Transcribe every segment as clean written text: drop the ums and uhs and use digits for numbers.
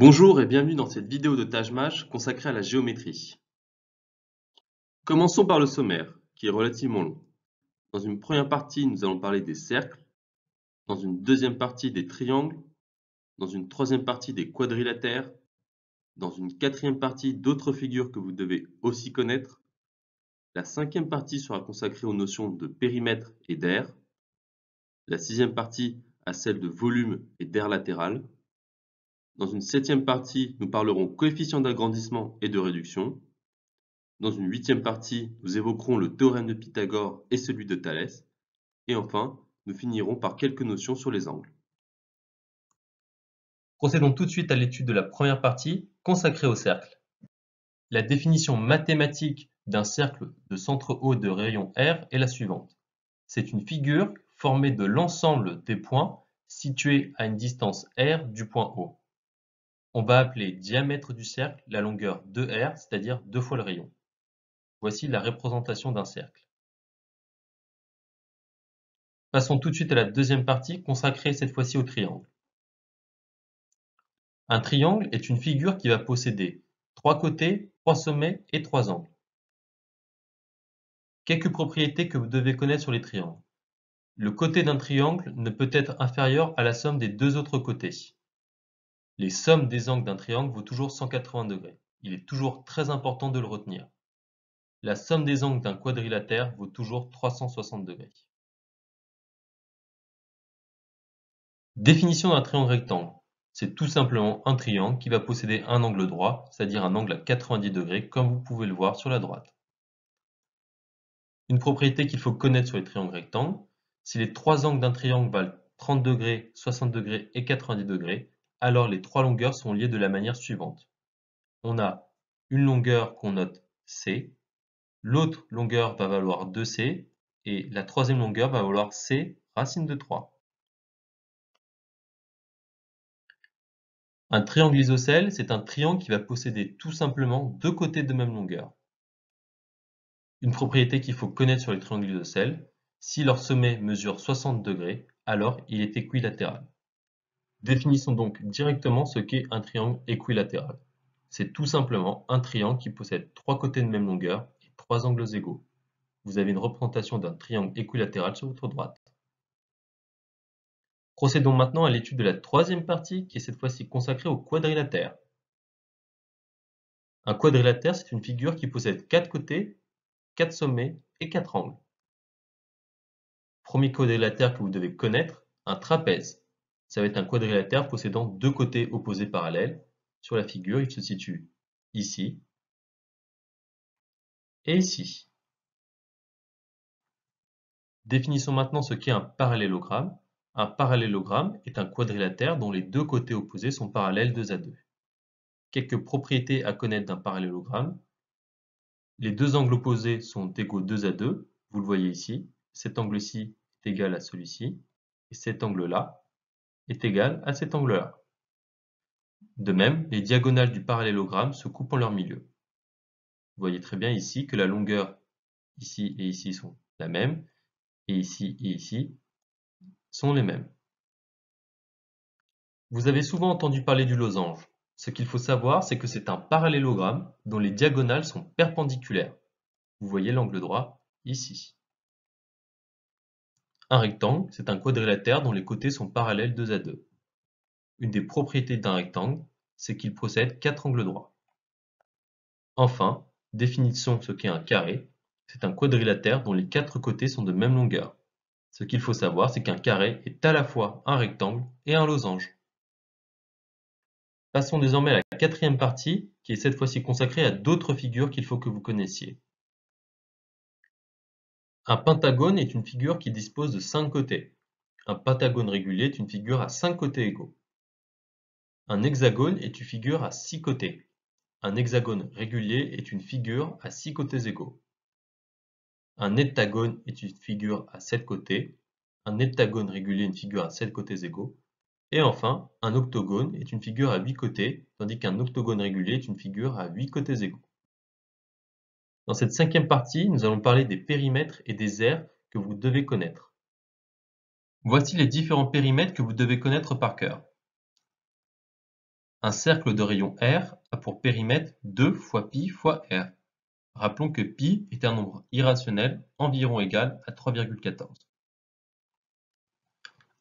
Bonjour et bienvenue dans cette vidéo de Tajmaj consacrée à la géométrie. Commençons par le sommaire, qui est relativement long. Dans une première partie, nous allons parler des cercles, dans une deuxième partie des triangles, dans une troisième partie des quadrilatères, dans une quatrième partie d'autres figures que vous devez aussi connaître. La cinquième partie sera consacrée aux notions de périmètre et d'aire. La sixième partie à celle de volume et d'aire latérale. Dans une septième partie, nous parlerons coefficient d'agrandissement et de réduction. Dans une huitième partie, nous évoquerons le théorème de Pythagore et celui de Thalès. Et enfin, nous finirons par quelques notions sur les angles. Procédons tout de suite à l'étude de la première partie, consacrée au cercle. La définition mathématique d'un cercle de centre haut de rayon R est la suivante. C'est une figure formée de l'ensemble des points situés à une distance R du point O. On va appeler diamètre du cercle la longueur 2R, c'est-à-dire 2 fois le rayon. Voici la représentation d'un cercle. Passons tout de suite à la deuxième partie, consacrée cette fois-ci au triangle. Un triangle est une figure qui va posséder 3 côtés, 3 sommets et 3 angles. Quelques propriétés que vous devez connaître sur les triangles. Le côté d'un triangle ne peut être inférieur à la somme des deux autres côtés. Les sommes des angles d'un triangle vaut toujours 180 degrés. Il est toujours très important de le retenir. La somme des angles d'un quadrilatère vaut toujours 360 degrés. Définition d'un triangle rectangle. C'est tout simplement un triangle qui va posséder un angle droit, c'est-à-dire un angle à 90 degrés, comme vous pouvez le voir sur la droite. Une propriété qu'il faut connaître sur les triangles rectangles, si les trois angles d'un triangle valent 30 degrés, 60 degrés et 90 degrés, alors les trois longueurs sont liées de la manière suivante. On a une longueur qu'on note C, l'autre longueur va valoir 2C, et la troisième longueur va valoir C racine de 3. Un triangle isocèle, c'est un triangle qui va posséder tout simplement deux côtés de même longueur. Une propriété qu'il faut connaître sur les triangles isocèles, si leur sommet mesure 60 degrés, alors il est équilatéral. Définissons donc directement ce qu'est un triangle équilatéral. C'est tout simplement un triangle qui possède trois côtés de même longueur et trois angles égaux. Vous avez une représentation d'un triangle équilatéral sur votre droite. Procédons maintenant à l'étude de la troisième partie qui est cette fois-ci consacrée au quadrilatère. Un quadrilatère, c'est une figure qui possède quatre côtés, quatre sommets et quatre angles. Premier quadrilatère que vous devez connaître, un trapèze. Ça va être un quadrilatère possédant deux côtés opposés parallèles. Sur la figure, il se situe ici et ici. Définissons maintenant ce qu'est un parallélogramme. Un parallélogramme est un quadrilatère dont les deux côtés opposés sont parallèles 2 à 2. Quelques propriétés à connaître d'un parallélogramme. Les deux angles opposés sont égaux 2 à 2. Vous le voyez ici. Cet angle-ci est égal à celui-ci. Et cet angle-là est égal à cet angle-là. De même, les diagonales du parallélogramme se coupent en leur milieu. Vous voyez très bien ici que la longueur ici et ici sont la même, et ici sont les mêmes. Vous avez souvent entendu parler du losange. Ce qu'il faut savoir, c'est que c'est un parallélogramme dont les diagonales sont perpendiculaires. Vous voyez l'angle droit ici. Un rectangle, c'est un quadrilatère dont les côtés sont parallèles 2 à 2. Une des propriétés d'un rectangle, c'est qu'il possède 4 angles droits. Enfin, définissons ce qu'est un carré. C'est un quadrilatère dont les quatre côtés sont de même longueur. Ce qu'il faut savoir, c'est qu'un carré est à la fois un rectangle et un losange. Passons désormais à la quatrième partie, qui est cette fois-ci consacrée à d'autres figures qu'il faut que vous connaissiez. Un pentagone est une figure qui dispose de 5 côtés. Un pentagone régulier est une figure à 5 côtés égaux. Un hexagone est une figure à 6 côtés. Un hexagone régulier est une figure à 6 côtés égaux. Un heptagone est une figure à 7 côtés. Un heptagone régulier est une figure à 7 côtés égaux. Et enfin, un octogone est une figure à 8 côtés, tandis qu'un octogone régulier est une figure à 8 côtés égaux. Dans cette cinquième partie, nous allons parler des périmètres et des aires que vous devez connaître. Voici les différents périmètres que vous devez connaître par cœur. Un cercle de rayon R a pour périmètre 2 fois π fois R. Rappelons que π est un nombre irrationnel environ égal à 3,14.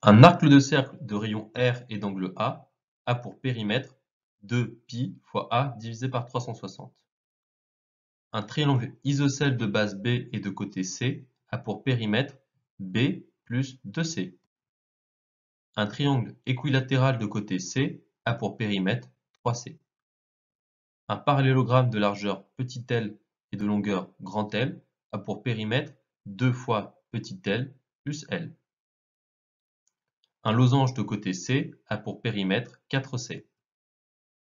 Un arc de cercle de rayon R et d'angle A a pour périmètre 2π fois A divisé par 360. Un triangle isocèle de base B et de côté C a pour périmètre B plus 2C. Un triangle équilatéral de côté C a pour périmètre 3C. Un parallélogramme de largeur petit l et de longueur grand L a pour périmètre 2 fois petit l plus L. Un losange de côté C a pour périmètre 4C.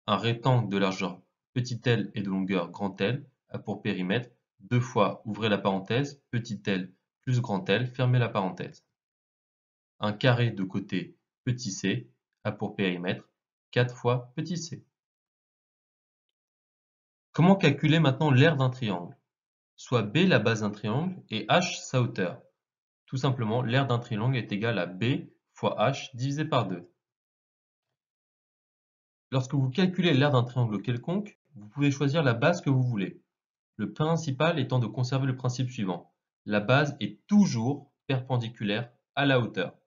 Un rectangle de largeur petit l et de longueur grand L a pour périmètre 2 fois, ouvrez la parenthèse, petit l plus grand L, fermez la parenthèse. Un carré de côté petit c a pour périmètre 4 fois petit c. Comment calculer maintenant l'aire d'un triangle? Soit B la base d'un triangle et H sa hauteur. Tout simplement, l'aire d'un triangle est égale à B fois H divisé par 2. Lorsque vous calculez l'aire d'un triangle quelconque, vous pouvez choisir la base que vous voulez. Le principal étant de conserver le principe suivant. La base est toujours perpendiculaire à la hauteur.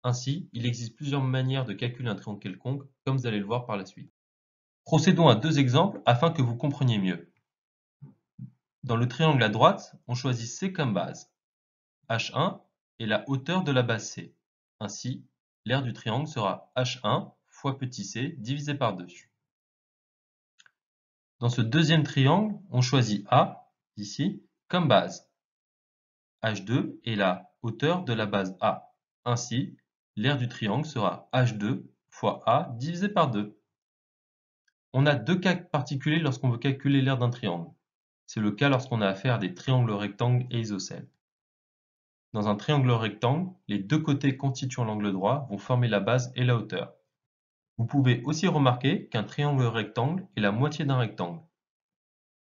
Ainsi, il existe plusieurs manières de calculer un triangle quelconque, comme vous allez le voir par la suite. Procédons à 2 exemples afin que vous compreniez mieux. Dans le triangle à droite, on choisit C comme base. H1 est la hauteur de la base C. Ainsi, l'aire du triangle sera H1 fois petit c divisé par 2. Dans ce deuxième triangle, on choisit A, ici, comme base. H2 est la hauteur de la base A. Ainsi, l'aire du triangle sera H2 fois A divisé par 2. On a deux cas particuliers lorsqu'on veut calculer l'aire d'un triangle. C'est le cas lorsqu'on a affaire à des triangles rectangles et isocèles. Dans un triangle rectangle, les deux côtés constituant l'angle droit vont former la base et la hauteur. Vous pouvez aussi remarquer qu'un triangle rectangle est la moitié d'un rectangle,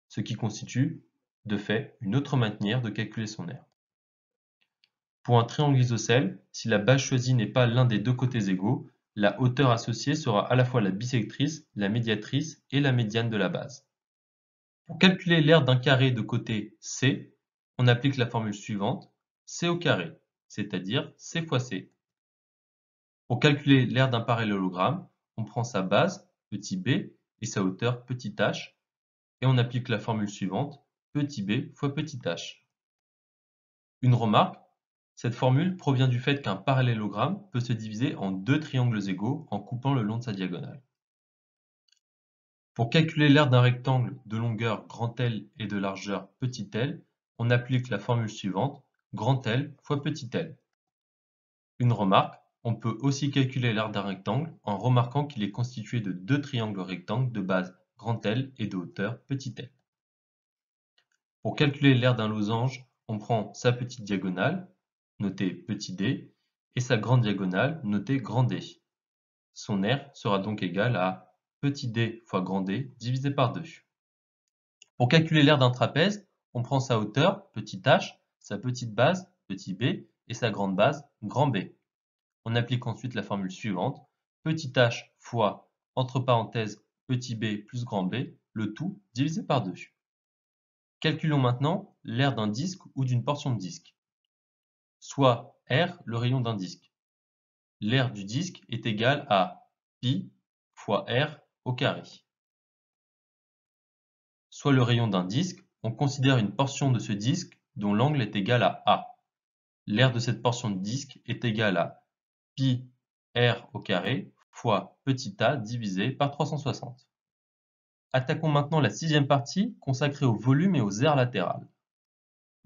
ce qui constitue, de fait, une autre manière de calculer son aire. Pour un triangle isocèle, si la base choisie n'est pas l'un des deux côtés égaux, la hauteur associée sera à la fois la bisectrice, la médiatrice et la médiane de la base. Pour calculer l'aire d'un carré de côté C, on applique la formule suivante, C au carré, c'est-à-dire C fois C. Pour calculer l'aire d'un parallélogramme, on prend sa base, petit b, et sa hauteur, petit h, et on applique la formule suivante, petit b fois petit h. Une remarque, cette formule provient du fait qu'un parallélogramme peut se diviser en deux triangles égaux en coupant le long de sa diagonale. Pour calculer l'aire d'un rectangle de longueur grand L et de largeur petit l, on applique la formule suivante, grand L fois petit l. Une remarque, on peut aussi calculer l'aire d'un rectangle en remarquant qu'il est constitué de deux triangles rectangles de base grand L et de hauteur petit l. Pour calculer l'aire d'un losange, on prend sa petite diagonale, notée petit d, et sa grande diagonale, notée grand D. Son aire sera donc égale à petit d fois grand D divisé par 2. Pour calculer l'aire d'un trapèze, on prend sa hauteur, petit h, sa petite base, petit b, et sa grande base, grand B. On applique ensuite la formule suivante, petit h fois, entre parenthèses, petit b plus grand B, le tout divisé par 2. Calculons maintenant l'aire d'un disque ou d'une portion de disque. Soit R, le rayon d'un disque. L'aire du disque est égale à pi fois R au carré. Soit le rayon d'un disque, on considère une portion de ce disque dont l'angle est égal à A. L'aire de cette portion de disque est égale à pi R au carré fois petit a divisé par 360. Attaquons maintenant la sixième partie consacrée au volume et aux aires latérales.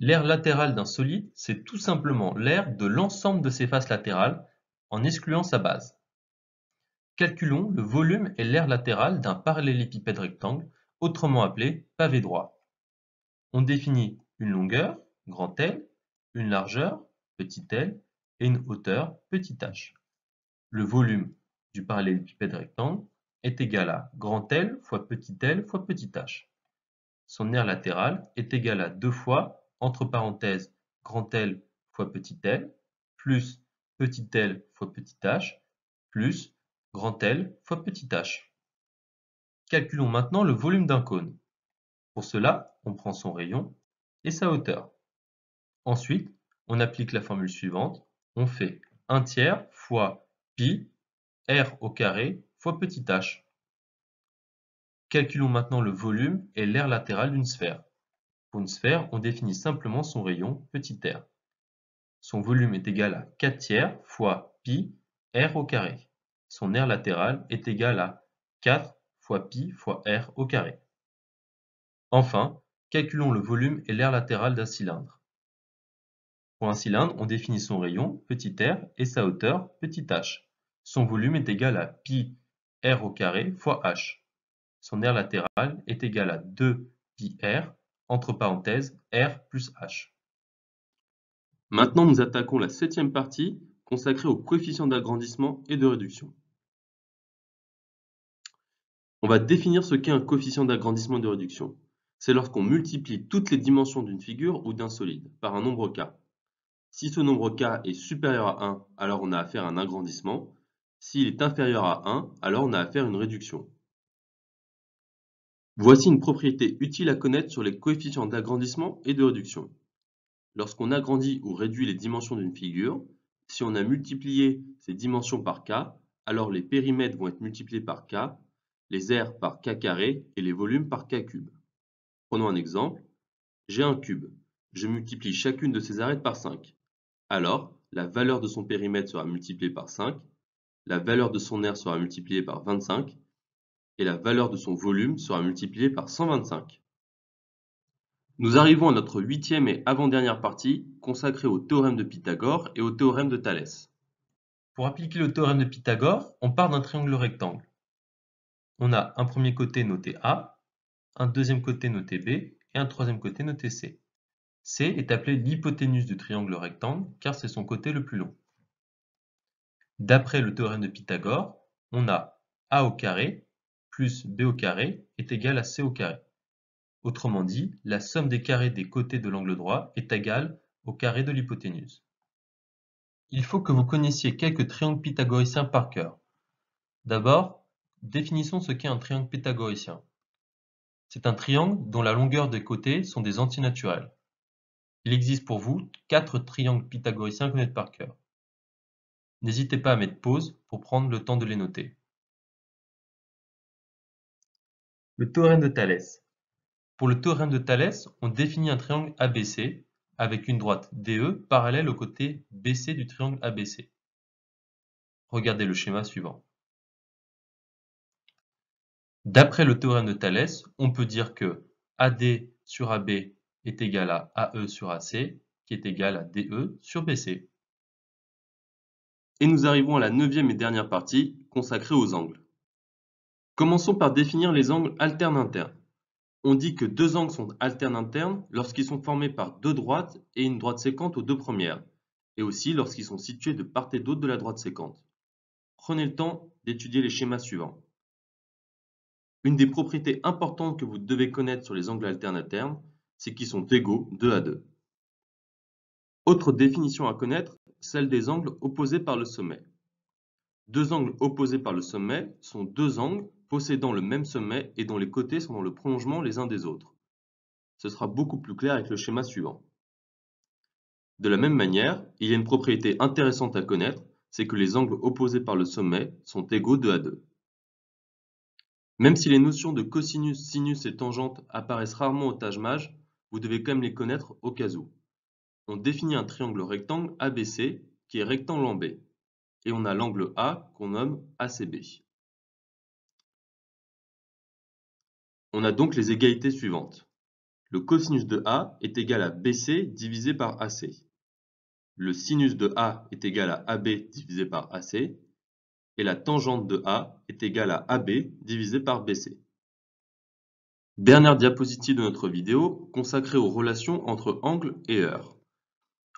L'aire latérale d'un solide, c'est tout simplement l'aire de l'ensemble de ses faces latérales en excluant sa base. Calculons le volume et l'aire latérale d'un parallélépipède rectangle, autrement appelé pavé droit. On définit une longueur, grand L, une largeur, petit l, et une hauteur, petit h. Le volume du parallélépipède rectangle est égal à grand L fois petit h. Son aire latérale est égale à 2 fois, entre parenthèses, grand L fois petit l, plus petit l fois petit h, plus grand L fois petit h. Calculons maintenant le volume d'un cône. Pour cela, on prend son rayon et sa hauteur. Ensuite, on applique la formule suivante. On fait 1/3 fois pi r au carré fois petit h. Calculons maintenant le volume et l'aire latéral d'une sphère. Pour une sphère, on définit simplement son rayon petit r. Son volume est égal à 4/3 fois pi r au carré. Son aire latérale est égale à 4 fois pi fois r au carré. Enfin, calculons le volume et l'aire latérale d'un cylindre. Pour un cylindre, on définit son rayon, petit r, et sa hauteur, petit h. Son volume est égal à pi r au carré fois h. Son aire latérale est égal à 2 pi r, entre parenthèses, r plus h. Maintenant, nous attaquons la 7e partie consacrée aux coefficients d'agrandissement et de réduction. On va définir ce qu'est un coefficient d'agrandissement et de réduction. C'est lorsqu'on multiplie toutes les dimensions d'une figure ou d'un solide par un nombre k. Si ce nombre k est supérieur à 1, alors on a affaire à un agrandissement. S'il est inférieur à 1, alors on a affaire à une réduction. Voici une propriété utile à connaître sur les coefficients d'agrandissement et de réduction. Lorsqu'on agrandit ou réduit les dimensions d'une figure, si on a multiplié ces dimensions par k, alors les périmètres vont être multipliés par k, les aires par k carré et les volumes par k cube. Prenons un exemple. J'ai un cube. Je multiplie chacune de ses arêtes par 5. Alors, la valeur de son périmètre sera multipliée par 5, la valeur de son aire sera multipliée par 25 et la valeur de son volume sera multipliée par 125. Nous arrivons à notre 8e et avant-dernière partie consacrée au théorème de Pythagore et au théorème de Thalès. Pour appliquer le théorème de Pythagore, on part d'un triangle rectangle. On a un premier côté noté A, un deuxième côté noté B et un troisième côté noté C. C est appelé l'hypoténuse du triangle rectangle car c'est son côté le plus long. D'après le théorème de Pythagore, on a A au carré plus B au carré est égal à C au carré. Autrement dit, la somme des carrés des côtés de l'angle droit est égale au carré de l'hypoténuse. Il faut que vous connaissiez quelques triangles pythagoriciens par cœur. D'abord, définissons ce qu'est un triangle pythagoricien. C'est un triangle dont la longueur des côtés sont des antinaturels. Il existe pour vous 4 triangles pythagoriciens à connaître par cœur. N'hésitez pas à mettre pause pour prendre le temps de les noter. Le théorème de Thalès. Pour le théorème de Thalès, on définit un triangle ABC avec une droite DE parallèle au côté BC du triangle ABC. Regardez le schéma suivant. D'après le théorème de Thalès, on peut dire que AD sur AB est égal à AE sur AC, qui est égal à DE sur BC. Et nous arrivons à la 9e et dernière partie consacrée aux angles. Commençons par définir les angles alternes-internes. On dit que deux angles sont alternes-internes lorsqu'ils sont formés par deux droites et une droite sécante aux deux premières, et aussi lorsqu'ils sont situés de part et d'autre de la droite sécante. Prenez le temps d'étudier les schémas suivants. Une des propriétés importantes que vous devez connaître sur les angles alternes-internes, c'est qu'ils sont égaux 2 à 2. Autre définition à connaître, celle des angles opposés par le sommet. Deux angles opposés par le sommet sont deux angles possédant le même sommet et dont les côtés sont dans le prolongement les uns des autres. Ce sera beaucoup plus clair avec le schéma suivant. De la même manière, il y a une propriété intéressante à connaître, c'est que les angles opposés par le sommet sont égaux 2 à 2. Même si les notions de cosinus, sinus et tangente apparaissent rarement au Taj-Mahal, vous devez quand même les connaître au cas où. On définit un triangle rectangle ABC qui est rectangle en B, et on a l'angle A qu'on nomme ACB. On a donc les égalités suivantes. Le cosinus de A est égal à BC divisé par AC. Le sinus de A est égal à AB divisé par AC. Et la tangente de A est égale à AB divisé par BC. Dernière diapositive de notre vidéo consacrée aux relations entre angle et heure.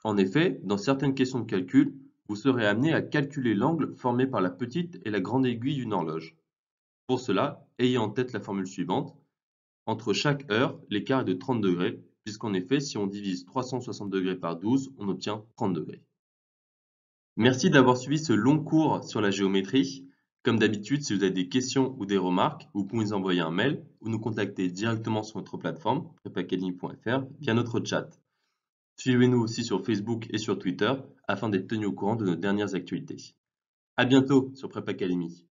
En effet, dans certaines questions de calcul, vous serez amené à calculer l'angle formé par la petite et la grande aiguille d'une horloge. Pour cela, ayez en tête la formule suivante. Entre chaque heure, l'écart est de 30 degrés, puisqu'en effet, si on divise 360 degrés par 12, on obtient 30 degrés. Merci d'avoir suivi ce long cours sur la géométrie. Comme d'habitude, si vous avez des questions ou des remarques, vous pouvez nous envoyer un mail ou nous contacter directement sur notre plateforme prepacademy.fr via notre chat. Suivez-nous aussi sur Facebook et sur Twitter afin d'être tenus au courant de nos dernières actualités. À bientôt sur Prep Academy.